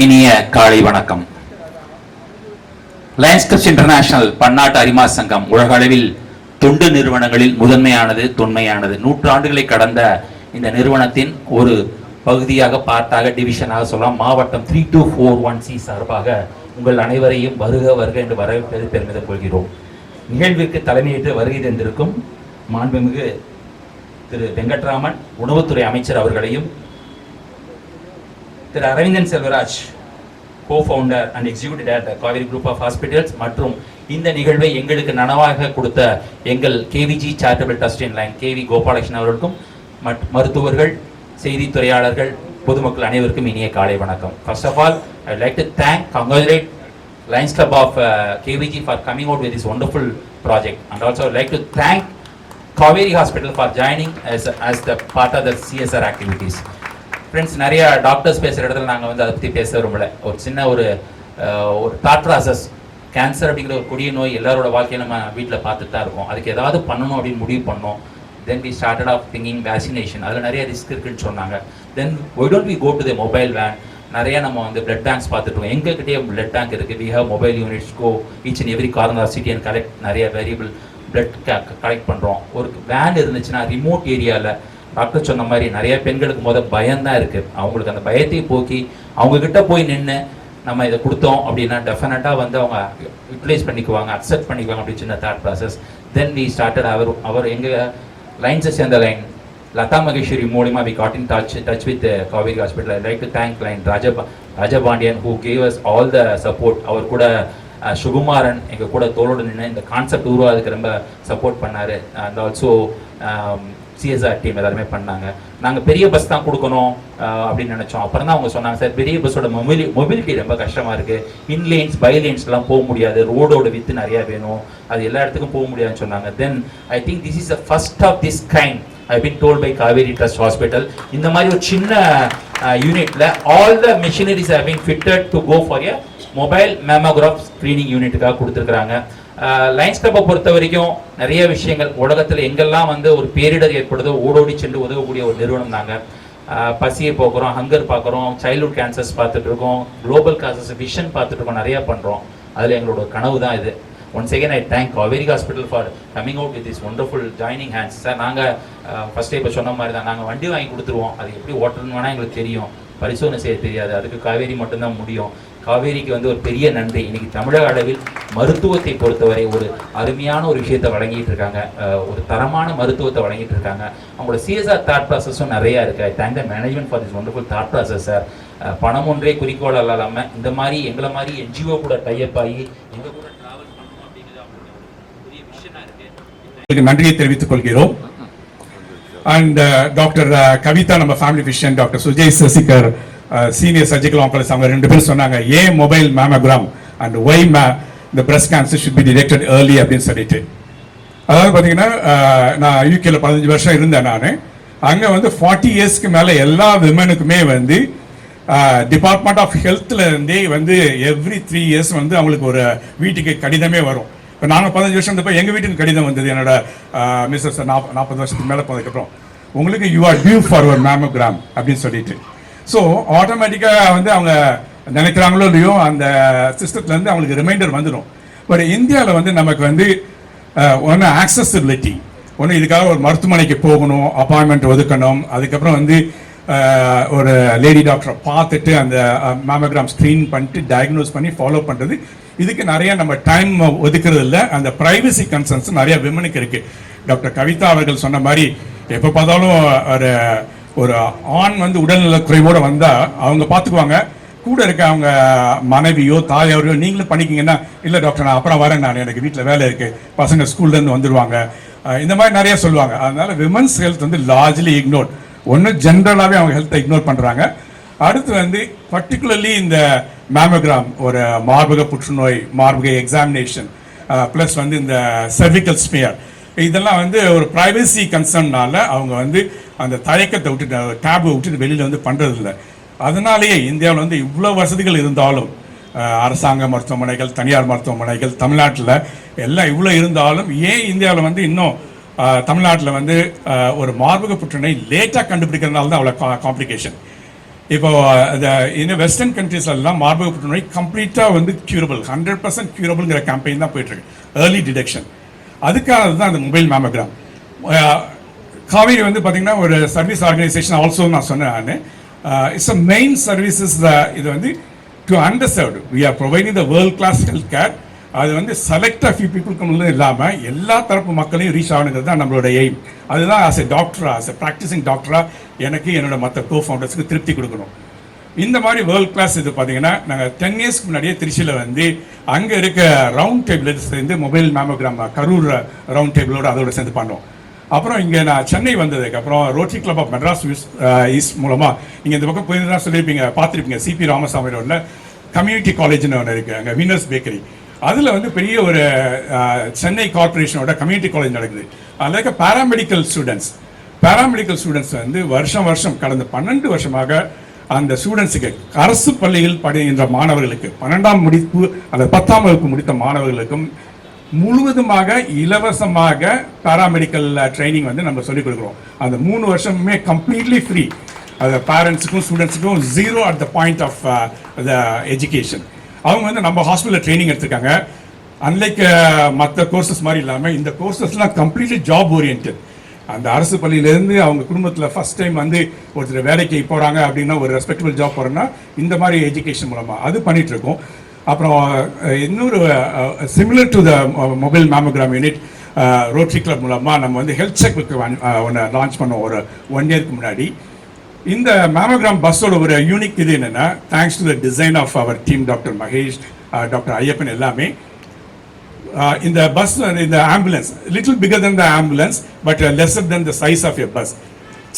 இனிய காலை வணக்கம். லயன்ஸ் கிளப்ஸ் இன்டர்நேஷனல் பன்னாட்டு அரிமா சங்கம் உலக அளவில் தொண்டு நிறுவனங்களில் முதன்மையானது, தொன்மையானது. 100 ஆண்டுகளை கடந்த இந்த நிறுவனத்தின் ஒரு பகுதியாக, பார்ட்டாக, டிவிஷனாக சொல்லலாம். மாவட்டம் 3241C சார்பாக உங்கள் அனைவரையும் வருக வருக என்று வரவேற்பது பெருமிதம் கொள்கிறோம். நிகழ்விற்கு தலைமையேற்று வருகை தந்திருக்கும் மாண்புமிகு திரு வெங்கட்ராமன் உணவுத்துறை அமைச்சர் அவர்களையும், Thiru Aravindan Selvaraj co-founder and executive director Kauvery group of hospitals, மற்றும் இந்த நிகழ்வை எங்களுக்கு நனவாக கொடுத்த எங்கள் கேவிஜி சேரிட்டபிள் ட்ரஸ்ட் இன் லைன் கேவி கோபாலகிருஷ்ணன் அவர்களுக்கும், மருத்துவர்கள், செய்தித்துறையாளர்கள், பொதுமக்கள் அனைவருக்கும் இனிய காலை வணக்கம். First of all I would like to congratulate Lions Club of KVG for coming out with this wonderful project, and also I would like to thank Kaveri Hospital for joining as the part of the CSR activities. Friends, நிறைய doctors பேசுகிற இடத்துல நாங்கள் அதை பற்றி பேச விரும்பல. ஒரு சின்ன ஒரு தாட் ப்ராசஸ். கேன்சர் அப்படிங்கிற ஒரு கொடிய நோய் எல்லாரோட வாழ்க்கையை நம்ம வீட்டில் பார்த்துட்டு தான் இருக்கோம். அதுக்கு ஏதாவது பண்ணணும் அப்படின்னு முடிவு பண்ணோம். Then we started of thinking vaccination. அதில் நிறைய ரிஸ்க் இருக்குன்னு சொன்னாங்க. Then why don't we go to the mobile van. நிறைய நம்ம பிளட் பேங்க்ஸ் பார்த்துட்டோம். எங்ககிட்டயே பிளட் பேங்க் இருக்குது. We have mobile units. Go each and every corner of city and collect நிறைய வேரியபிள் பிளட் கலெக்ட் பண்ணுறோம். ஒரு வேன் இருந்துச்சுன்னா ரிமோட் ஏரியாவில் டாக்டர் சொன்ன மாதிரி நிறைய பெண்களுக்கு பயம்தான் இருக்குது. அவங்களுக்கு அந்த பயத்தை போக்கி அவங்கக்கிட்ட போய் நின்று நம்ம இதை கொடுத்தோம் அப்படின்னா டெஃபினட்டாக அவங்க யூட்டிலைஸ் பண்ணிக்குவாங்க, அக்செப்ட் பண்ணிக்குவாங்க அப்படின்னு சின்ன thought process. Then we started அவர் எங்கள் லைன்ஸை சேர்ந்த லைன் லதா மகேஸ்வரி மூலிமா we got in touch with Kauvery hospital. I like to thank lion Rajapandian who gave us all the support. அவர் கூட சுகுமாரன் எங்கள் கூட தோளோடு நின்று இந்த கான்செப்ட் உருவாதுக்கு ரொம்ப சப்போர்ட் பண்ணார். அண்ட் ஆல்சோ சிஎஸ்ஆர் டீம் எல்லாருமே பண்ணாங்க. நாங்கள் பெரிய பஸ் தான் கொடுக்கணும் அப்படின்னு நினச்சோம். அப்புறம் தான் அவங்க சொன்னாங்க, சார் பெரிய பஸ்ஸோட மொபிலிட்டி ரொம்ப கஷ்டமாக இருக்குது. இன்லேன்ஸ் பைலேன்ஸ்லாம் போக முடியாது, ரோடோட வித்து நிறையா வேணும், அது எல்லா இடத்துக்கும் போக முடியாதுன்னு சொன்னாங்க. Then I think this is the first of this kind I been told by Kauvery trust hospital. இந்த மாதிரி ஒரு சின்ன யூனிட்ல all the machineries have been fitted to go for a mobile mammograph screening யூனிட்டுக்காக கொடுத்துருக்குறாங்க. லைன்ஸ் கிளப்பை பொறுத்த வரைக்கும் நிறைய விஷயங்கள் உலகத்தில் எங்கெல்லாம் ஒரு பேரிடர் ஏற்படுதோ ஓடோடி சென்று உதவக்கூடிய ஒரு நிறுவனம் தாங்க. பசியை போக்குறோம், ஹங்கர் பார்க்குறோம், சைல்ட்ஹுட் கேன்சர்ஸ் பார்த்துட்டு இருக்கோம், குளோபல் காசஸ் விஷன் பார்த்துட்டு இருக்கோம், நிறையா பண்ணுறோம். அதில் எங்களோட கனவு தான் இது. Once again I thank Kaveri hospital for coming out with this wonderful joining hands. Sir நாங்கள் ஃபஸ்ட்டே இப்போ சொன்ன மாதிரி தான், நாங்கள் வண்டி வாங்கி கொடுத்துருவோம். அது எப்படி ஓட்டணும்னா எங்களுக்கு தெரியும், பரிசோதனை செய்ய தெரியாது. அதுக்கு காவேரி மட்டும்தான் முடியும். காவேரிக்கு ஒரு பெரிய நன்றி. இன்னைக்கு தமிழக அளவில் மருத்துவத்தை பொறுத்தவரை ஒரு அருமையான ஒரு விஷயத்தை வழங்கிட்டு இருக்காங்க, ஒரு தரமான மருத்துவத்தை வழங்கிட்டு இருக்காங்க. அவங்களோட சிஎஸ்ஆர் தாட் ப்ராசஸும் நிறையா இருக்குது. I thank the management for this wonderful thought process sir. பணம் ஒன்றே குறிக்கோள் இல்லாமல் இந்த மாதிரி எங்களை மாதிரி என்ஜிஓ கூட டைப் ஆகி எங்கள் கூட ட்ராவல் பண்ணணும் அப்படிங்கிறது அவங்களோட பெரிய விஷயமா இருக்குது. நன்றியை தெரிவித்துக் கொள்கிறோம். அண்ட் டாக்டர் கவிதா, நம்ம family physician, doctor Sujay Sasikar, senior surgical oncologist, அவங்க 2 பேரும் சொன்னாங்க ஏன் mobile mammogram and why the breast cancer should be detected early அப்படின்னு சொல்லிட்டு. அதாவது பார்த்தீங்கன்னா நான் யூகேல 15 வருஷம் இருந்தேன். நான் அங்கே 40 இயர்ஸ்க்கு மேலே எல்லா விமனுக்குமே டிபார்ட்மெண்ட் ஆஃப் ஹெல்த்ல இருந்தே எவ்ரி 3 இயர்ஸ் அவங்களுக்கு ஒரு வீட்டுக்கு கடிதமே வரும். இப்போ நாங்கள் 15 வருஷம் இருந்தப்போ எங்கள் வீட்டுக்கு கடிதம் வந்தது. என்னோட மிஸ்ஸஸ் 40 வருஷத்துக்கு மேலே போனதுக்கப்புறம் உங்களுக்கு யூ ஆர் டியூ ஃபார் ஒரு மேமோகிராம் அப்படின்னு சொல்லிட்டு. ஸோ ஆட்டோமேட்டிக்காக அவங்க நினைக்கிறாங்களோ இல்லையோ அந்த சிஸ்டத்துலேருந்து அவங்களுக்கு ரிமைண்டர் வந்துடும். பட் இந்தியாவில் நமக்கு ஒன்று ஆக்சசிபிலிட்டி, ஒன்று இதுக்காக ஒரு மருத்துவமனைக்கு போகணும், அப்பாயின்மெண்ட் ஒதுக்கணும், அதுக்கப்புறம் ஒரு லேடி டாக்டரை பார்த்துட்டு அந்த மேமோகிராம் ஸ்க்ரீன் பண்ணிட்டு டயக்னோஸ் பண்ணி ஃபாலோ பண்ணுறது, இதுக்கு நிறைய நம்ம டைம் ஒதுக்குறது இல்லை. அந்த ப்ரைவசி கன்சர்ன்ஸ் நிறைய விமனுக்கு இருக்குது. டாக்டர் கவிதா அவர்கள் சொன்ன மாதிரி எப்போ பார்த்தாலும் ஒரு ஆண் உடல்நல குறைவோடு வந்தால் அவங்க பார்த்துக்குவாங்க. கூட இருக்க அவங்க மனைவியோ தாயாரையோ நீங்களும் பண்ணிக்கிங்கன்னா, இல்லை டாக்டர் நான் அப்புறம் வரேன், நான் எனக்கு வீட்டில் வேலை இருக்குது, பசங்க ஸ்கூல்லேருந்து வந்துடுவாங்க, இந்த மாதிரி நிறைய சொல்லுவாங்க. அதனால விமன்ஸ் ஹெல்த் லார்ஜ்லி இக்னோர். ஒன்று ஜென்ரலாகவே அவங்க ஹெல்த்தை இக்னோர் பண்ணுறாங்க. அடுத்து பர்டிகுலர்லி இந்த மேமோகிராம் ஒரு மார்பக புற்றுநோய், மார்பக எக்ஸாமினேஷன், ப்ளஸ் இந்த செர்விக்கல் ஸ்மியர், இதெல்லாம் ஒரு ப்ரைவசி கன்சர்ன்னால அவங்க அந்த தயக்கத்தை விட்டுட்டு, டேபை விட்டுட்டு வெளியில் பண்ணுறதில்ல. அதனாலேயே இந்தியாவில் இவ்வளோ வசதிகள் இருந்தாலும், அரசாங்க மருத்துவமனைகள், தனியார் மருத்துவமனைகள் தமிழ்நாட்டில் எல்லாம் இவ்வளோ இருந்தாலும், ஏன் இந்தியாவில் இன்னும் தமிழ்நாட்டில் ஒரு மார்பக புற்றுநோய் லேட்டாக கண்டுபிடிக்கிறதுனால தான் அவ்வளோ காம்ப்ளிகேஷன். இப்போ இன்னும் வெஸ்டர்ன் கண்ட்ரீஸ்லாம் மார்பக புற்றுநோய் கம்ப்ளீட்டாக வந்து க்யூரபிள் 100% க்யூரபிள்ங்கிற கேம்பெயின் தான் போயிட்டுருக்கு, ஏர்லி டிடெக்ஷன். அதுக்காக தான் அந்த மொபைல் மேமோகிராம். காவேரி வந்து பார்த்தீங்கன்னா ஒரு சர்வீஸ் ஆர்கனைசேஷன் ஆல்சோ நான் சொன்னேன் நான். இட்ஸ் அ மெயின் சர்வீசஸ் இது வந்து to underserved. We are providing the world class health care. அது வந்து செலக்டாக ஃபியூ பீப்புளுக்கு இல்லாமல் எல்லா தரப்பு மக்களையும் ரீச் ஆகணுங்கிறது தான் நம்மளோட எய்ம். அதுதான் ஆஸ் எ டாக்டரா, ஆஸ் எ ப்ராக்டிசிங் டாக்டரா எனக்கு என்னோட மற்ற கோ ஃபவுண்டர்ஸ்க்கு திருப்தி கொடுக்கணும். இந்த மாதிரி வேர்ல்ட் கிளாஸ் இது பார்த்தீங்கன்னா நாங்கள் 10 இயர்ஸ்க்கு முன்னாடியே திருச்சியில் வந்து அங்கே இருக்க ரவுண்ட் டேபிள் சேர்ந்து மொபைல் மேமோகிராம் கரூர் ரவுண்ட் டேபிளோடு அதோட சேர்ந்து பண்ணோம். அப்புறம் இங்கே நான் சென்னை வந்ததுக்கு அப்புறம் rotary club of Madras east மூலமாக நீங்கள் இந்த பக்கம் போயிருந்தா சொல்லியிருப்பீங்க, பார்த்துருப்பீங்க, சிபி ராமசாமி ரோடில் கம்யூனிட்டி காலேஜ்னு ஒன்று இருக்குது, அங்கே வீனஸ் பேக்கரி. அதில் வந்து பெரிய ஒரு சென்னை கார்பரேஷனோட கம்யூனிட்டி காலேஜ் நடக்குது. அதில் இருக்க பேராமெடிக்கல் ஸ்டூடெண்ட்ஸ் வந்து வருஷம் கடந்த 12 வருஷமாக அந்த ஸ்டூடெண்ட்ஸுக்கு அரசு பள்ளியில் படுகின்ற மாணவர்களுக்கு 12ஆம் முடிப்பு அல்லது 10ஆம் வகுப்பு முடித்த மாணவர்களுக்கும் முழுவதுமாக இலவசமாக பேராமெடிக்கல் ட்ரைனிங் வந்து நம்ம சொல்லிக் கொடுக்குறோம். அந்த 3 வருஷமுமே கம்ப்ளீட்லி ஃப்ரீ. அது பேரண்ட்ஸுக்கும் ஸ்டூடெண்ட்ஸுக்கும் 0 at the point of the education. அவங்க வந்து நம்ம ஹாஸ்பிட்டலில் ட்ரைனிங் எடுத்திருக்காங்க. அன்லைக் மற்ற கோர்சஸ் மாதிரி இல்லாமல் இந்த கோர்சஸ்லாம் கம்ப்ளீட்லி ஜாப் ஓரியன்ட். அந்த அரசு பள்ளியிலேருந்து அவங்க குடும்பத்தில் ஃபஸ்ட் டைம் வந்து ஒருத்தர் வேலைக்கு போகிறாங்க அப்படின்னா ஒரு ரெஸ்பெக்டபிள் ஜாப் போகிறோன்னா இந்த மாதிரி எஜுகேஷன் மூலமாக அது பண்ணிகிட்ருக்கோம். அப்புறம் இன்னொரு similar to the mobile mammogram unit rotary club மூலமாக நம்ம வந்து ஹெல்த் செக்க்கு ஒன்று லான்ச் பண்ணோம் ஒரு 1 இயர்க்கு முன்னாடி. இந்த மேமோகிராம் பஸ்ஸோட ஒரு யூனிக் இது என்னென்னா, thanks to the design of our team, doctor Mahesh, doctor Ayyappan எல்லாமே, இந்த பஸ் இந்த ambulance little bigger than the ambulance but lesser than the size of a bus.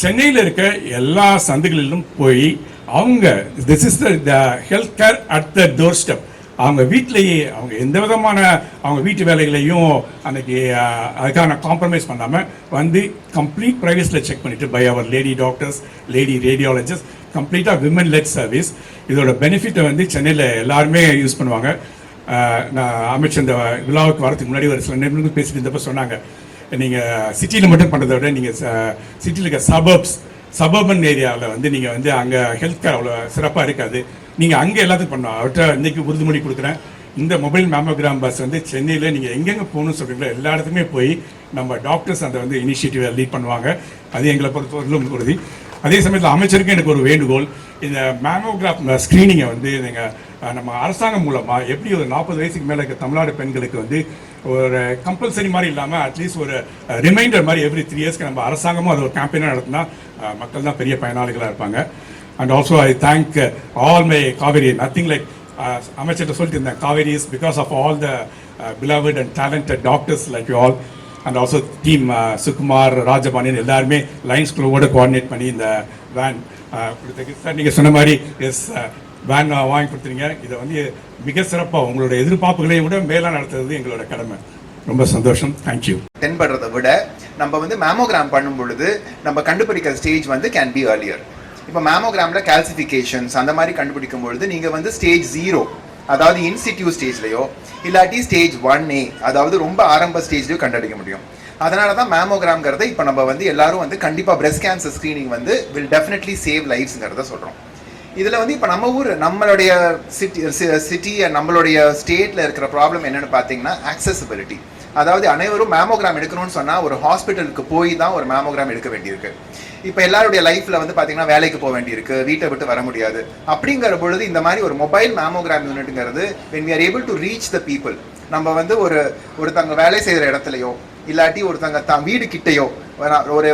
சென்னையில் இருக்க எல்லா சந்துகளிலும் போய் அவங்க this is the health care at the doorstep. அவங்க வீட்டிலேயே அவங்க எந்த விதமான அவங்க வீட்டு வேலைகளையும் அன்னைக்கு அதுக்கான காம்ப்ரமைஸ் பண்ணாமல் வந்து கம்ப்ளீட் ப்ரைவேஸில் செக் பண்ணிவிட்டு by our lady doctors, lady radiologist, கம்ப்ளீட்டாக விமன் லெட் சர்வீஸ். இதோட பெனிஃபிட்டை வந்து சென்னையில் எல்லாருமே யூஸ் பண்ணுவாங்க. நான் அமைச்சர் இந்த விழாவுக்கு வரதுக்கு முன்னாடி ஒரு சில நிமிடங்கள் பேசிட்டு இருந்தப்போ சொன்னாங்க, நீங்கள் சிட்டியில் மட்டும் பண்ணுறதை விட நீங்கள் சிட்டியில் இருக்க சபர்பன் ஏரியாவில் வந்து நீங்கள் வந்து அங்கே ஹெல்த் கேர் அவ்வளோ சிறப்பாக இருக்காது, நீங்கள் அங்கே எல்லாத்துக்கும் பண்ணணும். அவர்கிட்ட இன்றைக்கி உறுதிமொழி கொடுக்குறேன், இந்த மொபைல் மேமோகிராம் பஸ் வந்து சென்னையில் நீங்கள் எங்கெங்கே போகணும்னு சொல்கிறீங்களோ எல்லா இடத்துக்குமே போய் நம்ம டாக்டர்ஸ் அந்த வந்து இனிஷியேட்டிவை லீட் பண்ணுவாங்க. அது எங்களை பொறுத்தவரையிலும் உறுதி. அதே சமயத்தில் அமைச்சருக்கு எனக்கு ஒரு வேண்டுகோள், இந்த மேமோகிராஃப் ஸ்க்ரீனிங்கை வந்து நீங்கள் நம்ம அரசாங்கம் மூலமாக எப்படி ஒரு 40 வயசுக்கு மேலே இருக்க தமிழ்நாடு பெண்களுக்கு வந்து ஒரு கம்பல்சரி மாதிரி இல்லாமல் அட்லீஸ்ட் ஒரு ரிமைண்டர் மாதிரி எவ்ரி 3 இயர்ஸ்க்கு நம்ம அரசாங்கமும் அது ஒரு கேம்பெயினாக நடத்தினா மக்கள் தான் பெரிய பயனாளிகளாக இருப்பாங்க. And also I thank all my Kauvery, nothing like அமைச்சர்கிட்ட சொல்லிட்டு இருந்தேன், Kauvery is because of all the beloved and talented doctors like you all, and also team Sukumar, Rajapandian எல்லாருமே லைன்ஸ் குழுவோட கோஆர்டினேட் பண்ணி இந்த வேன் கொடுத்துருக்கு. சார் நீங்கள் சொன்ன மாதிரி எஸ் வேன் வாங்கி கொடுத்துருங்க. இதை வந்து மிக சிறப்பாக உங்களோட எதிர்பார்ப்புகளையும் விட மேலாக நடத்துறது எங்களோட கடமை. ரொம்ப சந்தோஷம். தேங்க்யூ. தென்படுறதை விட நம்ம வந்து மேமோகிராம் பண்ணும் பொழுது நம்ம கண்டுபிடிக்கிற ஸ்டேஜ் வந்து கேன் பி ஏர்லியர். இப்போ மேமோகிராமில் கால்சிஃபிகேஷன்ஸ் அந்த மாதிரி கண்டுபிடிக்கும் பொழுது நீங்கள் வந்து ஸ்டேஜ் 0 அதாவது இன்சிடியூ ஸ்டேஜ்லையோ இல்லாட்டி ஸ்டேஜ் 1A அதாவது ரொம்ப ஆரம்ப ஸ்டேஜ்லையோ கண்டுபிடிக்க முடியும். அதனால தான் மேமோகிராம்ங்கிறத இப்போ நம்ம வந்து எல்லாரும் வந்து கண்டிப்பாக பிரெஸ்ட் கேன்சர் ஸ்க்ரீனிங் வந்து வில் டெஃபினெட்லி சேவ் லைஃப்ஸ்ங்கிறத சொல்கிறோம். இதில் வந்து இப்போ நம்ம ஊர் நம்மளுடைய சிட்டி நம்மளுடைய ஸ்டேட்டில் இருக்கிற ப்ராப்ளம் என்னென்னு பார்த்தீங்கன்னா ஆக்சசிபிலிட்டி. அதாவது அனைவரும் மேமோகிராம் எடுக்கணும்னு சொன்னால் ஒரு ஹாஸ்பிட்டலுக்கு போய் தான் ஒரு மேமோகிராம் எடுக்க வேண்டியிருக்கு. இப்போ எல்லாருடைய லைஃப்பில் வந்து பார்த்தீங்கன்னா வேலைக்கு போக வேண்டியிருக்கு, வீட்டை விட்டு வர முடியாது. அப்படிங்கிற பொழுது இந்த மாதிரி ஒரு மொபைல் மேமோகிராம் யூனிட்டுங்கிறது when we are able to reach the people, நம்ம வந்து ஒருத்தங்க வேலை செய்கிற இடத்துலையோ இல்லாட்டி ஒருத்தங்க வீடு கிட்டையோ ஒரு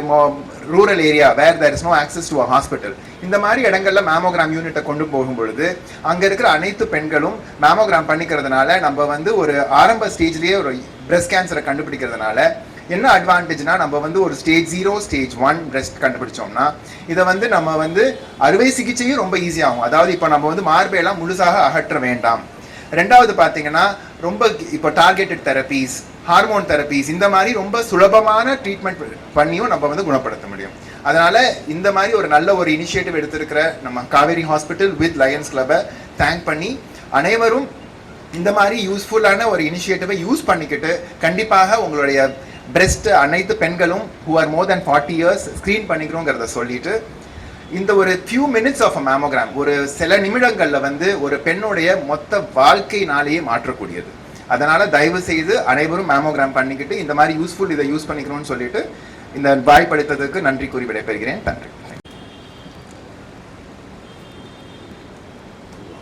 rural area where there is no access to a hospital, இந்த மாதிரி இடங்கள்ல மேமோகிராம் யூனிட்டை கொண்டு போகும் பொழுது அங்கே இருக்கிற அனைத்து பெண்களும் மேமோகிராம் பண்ணிக்கிறதுனால நம்ம வந்து ஒரு ஆரம்ப ஸ்டேஜ்லேயே ஒரு பிரெஸ்ட் கேன்சரை கண்டுபிடிக்கிறதுனால என்ன அட்வான்டேஜ்னா நம்ம வந்து ஒரு ஸ்டேஜ் 0 ஸ்டேஜ் 1 பிரெஸ்ட் கண்டுபிடிச்சோம்னா இதை வந்து நம்ம வந்து அறுவை சிகிச்சையும் ரொம்ப ஈஸியாகும். அதாவது இப்போ நம்ம வந்து மார்பையெல்லாம் முழுசாக அகற்ற வேண்டாம். ரெண்டாவது பார்த்தீங்கன்னா ரொம்ப இப்போ டார்கெட்டட் தெரப்பீஸ், ஹார்மோன் தெரப்பீஸ் இந்த மாதிரி ரொம்ப சுலபமான ட்ரீட்மெண்ட் பண்ணியும் நம்ம வந்து குணப்படுத்த முடியும். அதனால இந்த மாதிரி ஒரு நல்ல ஒரு இனிஷியேட்டிவ் எடுத்திருக்கிற நம்ம காவேரி ஹாஸ்பிட்டல் வித் லயன்ஸ் கிளப்பை தேங்க் பண்ணி அனைவரும் இந்த மாதிரி யூஸ்ஃபுல்லான ஒரு இனிஷியேட்டிவை யூஸ் பண்ணிக்கிட்டு கண்டிப்பாக உங்களுடைய பிரெஸ்ட் அனைத்து பெண்களும் who are more than 40 years screen பண்ணிக்கிறோங்கிறத சொல்லிட்டு இந்த ஒரு few minutes of a mammogram, ஒரு சில நிமிடங்கள்ல வந்து ஒரு பெண்ணுடைய மொத்த வாழ்க்கையினாலேயே மாற்றக்கூடியது. அதனால தயவு செய்து அனைவரும் மேமோகிராம் பண்ணிக்கிட்டு இந்த மாதிரி யூஸ்ஃபுல் இதை யூஸ் பண்ணிக்கணும்னு சொல்லிட்டு இந்த வாய்ப்பளித்ததுக்கு நன்றி கூறி விடைபெறுகிறேன். நன்றி.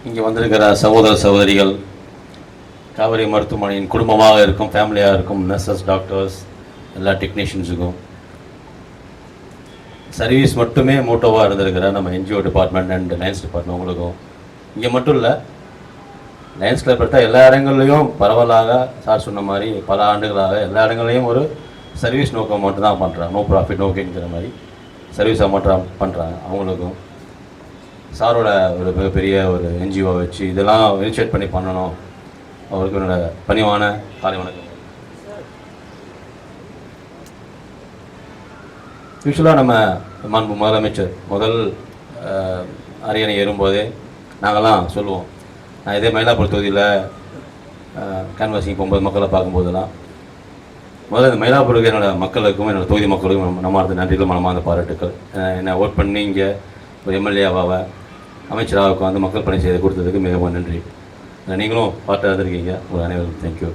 இங்கே வந்திருக்கிற சகோதர சகோதரிகள், காவேரி மருத்துவமனையின் குடும்பமாக இருக்கும், ஃபேமிலியாக இருக்கும், நர்சஸ், டாக்டர்ஸ், எல்லா டெக்னீஷியன்ஸுக்கும், சர்வீஸ் மட்டுமே மோட்டோவாக இருந்திருக்கிற நம்ம NGO department and Lions department உங்களுக்கும், இங்கே மட்டும் இல்லை லயன்ஸ் கிளப் எடுத்தால் எல்லா இடங்கள்லையும் பரவலாக சார் சொன்ன மாதிரி பல ஆண்டுகளாக எல்லா இடங்கள்லையும் ஒரு சர்வீஸ் நோக்கம் மட்டும் தான் பண்ணுறாங்க. நோ ப்ராஃபிட் நோ கெயின்கிற மாதிரி சர்வீஸாக மட்டும் பண்ணுறாங்க. அவங்களுக்கும் சாரோட ஒரு மிகப்பெரிய ஒரு என்ஜிஓ வச்சு இதெல்லாம் இனிஷியேட் பண்ணி பண்ணணும். அவருக்கு என்னோட பணிவான காலை வணக்கம். யூஸ்வலாக நம்ம மாண்பு முதலமைச்சர் முதல் அரியணை ஏறும்போதே நாங்கள்லாம் சொல்லுவோம், நான் இதே மயிலாப்பூர் தொகுதியில் கேன்வாசிங் போகும்போது மக்களை பார்க்கும்போதெல்லாம் முதல்ல இந்த மயிலாப்பூருக்கு என்னோட மக்களுக்கும் என்னோடய தொகுதி மக்களுக்கும் நம்ம நன்றிகளும் மனமார்ந்த பாராட்டுக்கள். என்னை ஓட் பண்ணி இங்கே ஒரு எம்எல்ஏவாக அமைச்சராக வந்து மக்கள் பணி செய்து கொடுத்ததுக்கு மிகவும் நன்றி. நீங்களும் பார்த்து இருக்கீங்க. ஒரு அனைவருக்கும் தேங்க்யூ.